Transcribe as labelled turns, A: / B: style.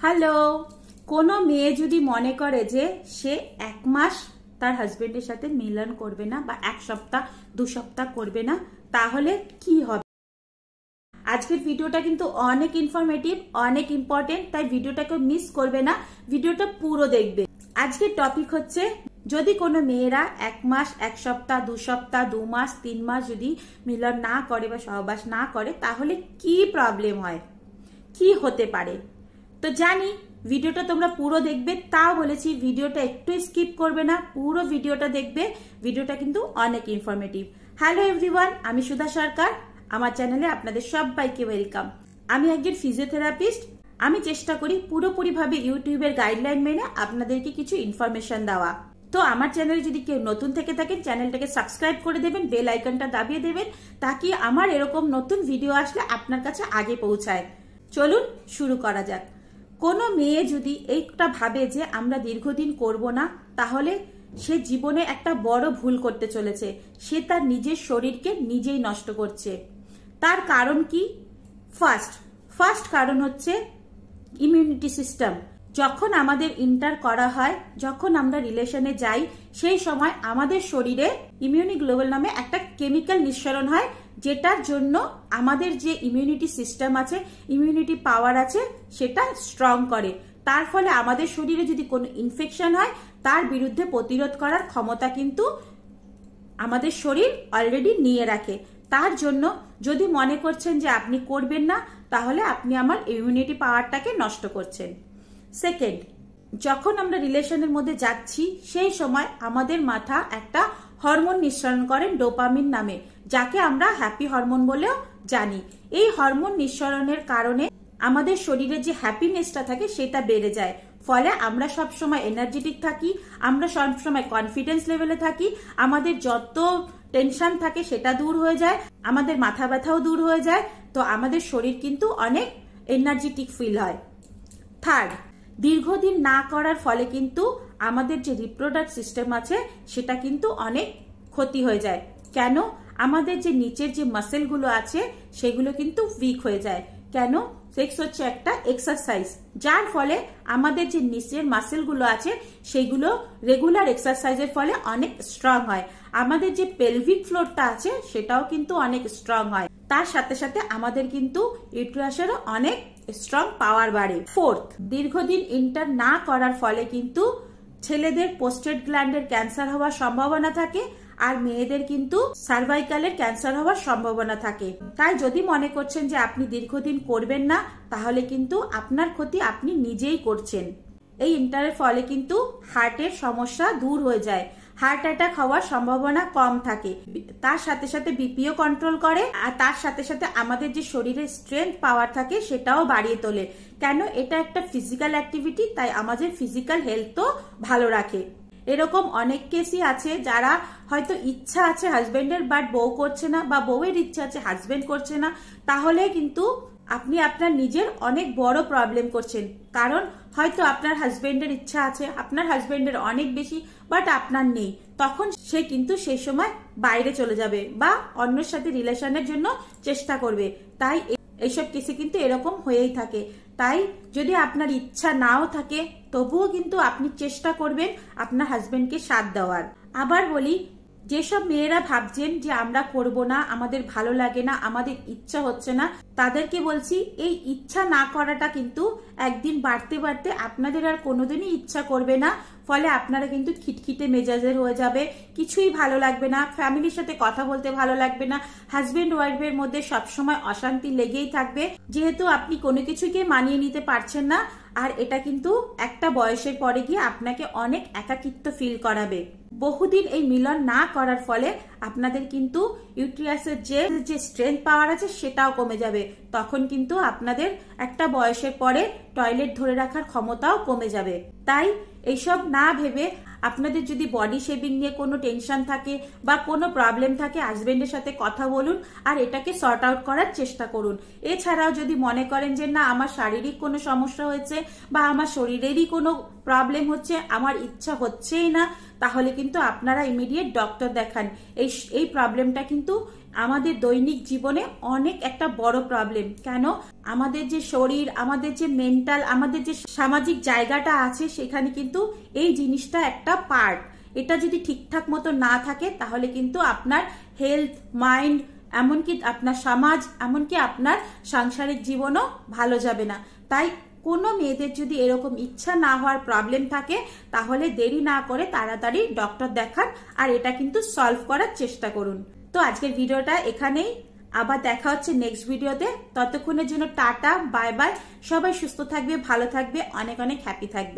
A: Hello, কোনো মেয়ে যদি মনে করে যে সে এক মাস তার হাজবেন্ডের সাথে মিলন করবে না বা এক সপ্তাহ 2 সপ্তাহ করবে না, তাহলে কি হবে? আজকের ভিডিওটা কিন্তু অনেক ইনফরমেটিভ, অনেক ইম্পর্টেন্ট, তাই ভিডিওটাকে মিস করবে না, ভিডিওটা পুরো দেখবে। আজকের টপিক হচ্ছে, যদি কোনো মেয়েরা 1 মাস 1 সপ্তাহ 2 সপ্তাহ 2 মাস 3 মাস যদি মিলন না করে বা সহবাস না করে, তাহলে কি প্রবলেম হয়, কি হতে পারে। তো জানি ভিডিওটা তোমরা পুরো দেখবে, তাও বলেছি ভিডিওটা একটু স্কিপ করবে না, পুরো ভিডিওটা দেখবে। ভিডিওটা কিন্তু অনেক ইনফরমেটিভ। হ্যালো এভরিওয়ান, আমি সুধা সরকার, আমার চ্যানেলে আপনাদের সবাইকে ওয়েলকাম। আমি একজন ফিজিওথেরাপিস্ট। আমি চেষ্টা করি পুরোপুরিভাবে ইউটিউবের গাইডলাইন মেনে আপনাদেরকে কিছু ইনফরমেশন দেওয়া। তো আমার চ্যানেলে যদি কেউ নতুন থেকে থাকেন, চ্যানেলটাকে সাবস্ক্রাইব করে দেবেন, বেল আইকনটা দাবিয়ে দেবেন, তাকি আমার এরকম নতুন ভিডিও আসলে আপনার কাছে আগে পৌঁছায়। চলুন শুরু করা যাক। কোনো মেয়ে যদি এইটা ভাবে যে আমরা দীর্ঘদিন করব না, তাহলে সে জীবনে একটা বড় ভুল করতে চলেছে। সে তার নিজের শরীরকে নিজেই নষ্ট করছে। তার কারণ কি? ফার্স্ট কারণ হচ্ছে ইমিউনিটি সিস্টেম। যখন আমাদের ইন্টার করা হয়, যখন আমরা রিলেশনে যাই, সেই সময় আমাদের শরীরে ইমিউনিগ্লোবুলিন নামে একটা কেমিক্যাল নিঃসরণ হয়, যেটার জন্য আমাদের যে ইমিউনিটি সিস্টেম আছে, ইমিউনিটি পাওয়ার আছে, সেটা স্ট্রং করে। তার ফলে আমাদের শরীরে যদি কোনো ইনফেকশন হয়, তার বিরুদ্ধে প্রতিরোধ করার ক্ষমতা কিন্তু আমাদের শরীর অলরেডি নিয়ে রাখে। তার জন্য যদি মনে করছেন যে আপনি করবেন না, তাহলে আপনি আমার ইমিউনিটি পাওয়ারটাকে নষ্ট করছেন। সেকেন্ড, যখন আমরা রিলেশনের মধ্যে যাচ্ছি, সেই সময় আমাদের মাথা একটা হরমোন নিঃসরণ করেন ডোপামিন নামে, যাকে আমরা হ্যাপি হরমোন বলেও জানি। এই হরমোন নিঃসরণের কারণে আমাদের শরীরে যে হ্যাপিনেসটা থাকে সেটা বেড়ে যায়। ফলে আমরা সবসময় এনার্জেটিক থাকি, আমরা সবসময় কনফিডেন্স লেভেলে থাকি, আমাদের যত টেনশন থাকে সেটা দূর হয়ে যায়, আমাদের মাথা ব্যথাও দূর হয়ে যায়। তো আমাদের শরীর কিন্তু অনেক এনার্জেটিক ফিল হয়। থার্ড, দীর্ঘদিন না করার ফলে কিন্তু আমাদের যে রিপ্রোডাক্ট সিস্টেম আছে, সেটা কিন্তু অনেক ক্ষতি হয়ে যায়। কেন? আমাদের যে নিচের যে মাসেলগুলো আছে, সেগুলো কিন্তু উইক হয়ে যায়। কেন? সেক্স হচ্ছে একটা এক্সারসাইজ, যার ফলে আমাদের যে নিচের মাসেলগুলো আছে, সেগুলো রেগুলার এক্সারসাইজের ফলে অনেক স্ট্রং হয়। আমাদের যে পেলভিক ফ্লোরটা আছে, সেটাও কিন্তু অনেক স্ট্রং হয়। তার সাথে সাথে আমাদের কিন্তু ইউটেরাসেরও অনেক স্ট্রং পাওয়ার বাড়ে। ফোর্থ, দীর্ঘদিন ইন্টার না করার ফলে কিন্তু ছেলেদের প্রোস্টেট গ্ল্যান্ডের ক্যান্সার হওয়ার সম্ভাবনা থাকে, আর মেয়েদের কিন্তু সার্ভাইকালের ক্যান্সার হওয়ার সম্ভাবনা থাকে। তাই যদি মনে করছেন যে আপনি দীর্ঘদিন করবেন না, তাহলে কিন্তু আপনার ক্ষতি আপনি নিজেই করছেন। এই ইন্টারের ফলে কিন্তু হার্টের সমস্যা দূর হয়ে যায়, হার্ট অ্যাটাক হওয়ার সম্ভাবনা কম থাকে। তার সাথে সাথে বিপিও কন্ট্রোল করে, আর তার সাথে সাথে আমাদের যে শরীরের স্ট্রেংথ পাওয়ার থাকে সেটাও বাড়িয়ে তোলে। কেন? এটা একটা ফিজিক্যাল অ্যাক্টিভিটি, তাই আমাদের ফিজিক্যাল হেলথও ভালো রাখে। এরকম অনেক কেসই আছে যারা হয়তো ইচ্ছা আছে হাজবেন্ডের, বাট বউ করছে না, বা বউয়ের ইচ্ছা আছে হাজবেন্ড করছে না, তাহলে কিন্তু আপনি আপনার নিজের অনেক বড় প্রবলেম করছেন। কারণ হয়তো আপনার হাজবেন্ডের ইচ্ছা আছে, আপনার হাজবেন্ডের অনেক বেশি, বাট আপনার নেই। তখন সে কিন্তু সেই সময় বাইরে চলে যাবে বা অন্যের সাথে রিলেশনের জন্য চেষ্টা করবে। তাই এইসব কেসে কিন্তু এরকম হয়েই থাকে। তাই যদি আপনার ইচ্ছা নাও থাকে, তবুও কিন্তু আপনি চেষ্টা করবেন আপনার হাজবেন্ডকে সাথ দেওয়ার। আবার বলি, যেসব মেয়েরা ভাবছেন যে আমরা করব না, আমাদের ভালো লাগে না, আমাদের ইচ্ছা হচ্ছে না, তাদেরকে বলছি এই ইচ্ছা না করাটা কিন্তু একদিন বাড়তে বাড়তে আপনাদের আর কোনোদিনই ইচ্ছা করবে না। ফলে আপনারা কিন্তু খিটখিটে মেজাজের হয়ে যাবে, কিছুই ভালো লাগবে না, ফ্যামিলির সাথে কথা বলতে ভালো লাগবে না, হাজবেন্ড ওয়াইফের মধ্যে সবসময় অশান্তি লেগেই থাকবে, যেহেতু আপনি কোনো কিছুকে মানিয়ে নিতে পারছেন না। আর এটা কিন্তু একটা বয়সের পরে গিয়ে আপনাকে অনেক একাকিত্ব ফিল করাবে। বহুদিন এই মিলন না করার ফলে আপনাদের কিন্তু ইউটেরাসের যে স্ট্রেংথ পাওয়ার আছে সেটাও কমে যাবে। তখন কিন্তু আপনাদের একটা বয়সের পরে টয়লেট ধরে রাখার ক্ষমতাও কমে যাবে। তাই এইসব না ভেবে আপনাদের যদি বডি শেভিং নিয়ে কোনো টেনশন থাকে বা কোনো প্রবলেম থাকে, হাজবেন্ডের সাথে কথা বলুন আর এটাকে সর্ট আউট করার চেষ্টা করুন। এছাড়াও যদি মনে করেন যে না, আমার শারীরিক কোনো সমস্যা হয়েছে বা আমার শরীরেরই কোনো প্রবলেম হচ্ছে, আমার ইচ্ছা হচ্ছেই না, তাহলে কিন্তু আপনারা ইমিডিয়েট ডক্টর দেখান। এই প্রবলেমটা কিন্তু আমাদের দৈনিক জীবনে অনেক একটা বড় প্রবলেম। কেন? আমাদের যে শরীর, আমাদের যে মেন্টাল, আমাদের যে সামাজিক জায়গাটা আছে, সেখানে কিন্তু এই জিনিসটা একটা পার্ট। এটা যদি ঠিকঠাক মতো না থাকে তাহলে কিন্তু আপনার হেলথ, মাইন্ড, এমনকি আপনার সমাজ, এমনকি আপনার সাংসারিক জীবনও ভালো যাবে না। তাই কোনো মেয়েদের যদি এরকম ইচ্ছা না হওয়ার প্রবলেম থাকে তাহলে দেরি না করে তাড়াতাড়ি ডক্টর দেখান, আর এটা কিন্তু সলভ করার চেষ্টা করুন। তো আজকের ভিডিওটা এখানেই, আবার দেখা হচ্ছে নেক্সট ভিডিওতে। ততক্ষণের জন্য টাটা, বাই বাই। সবাই সুস্থ থাকবে, ভালো থাকবে, অনেক অনেক হ্যাপি থাকবে।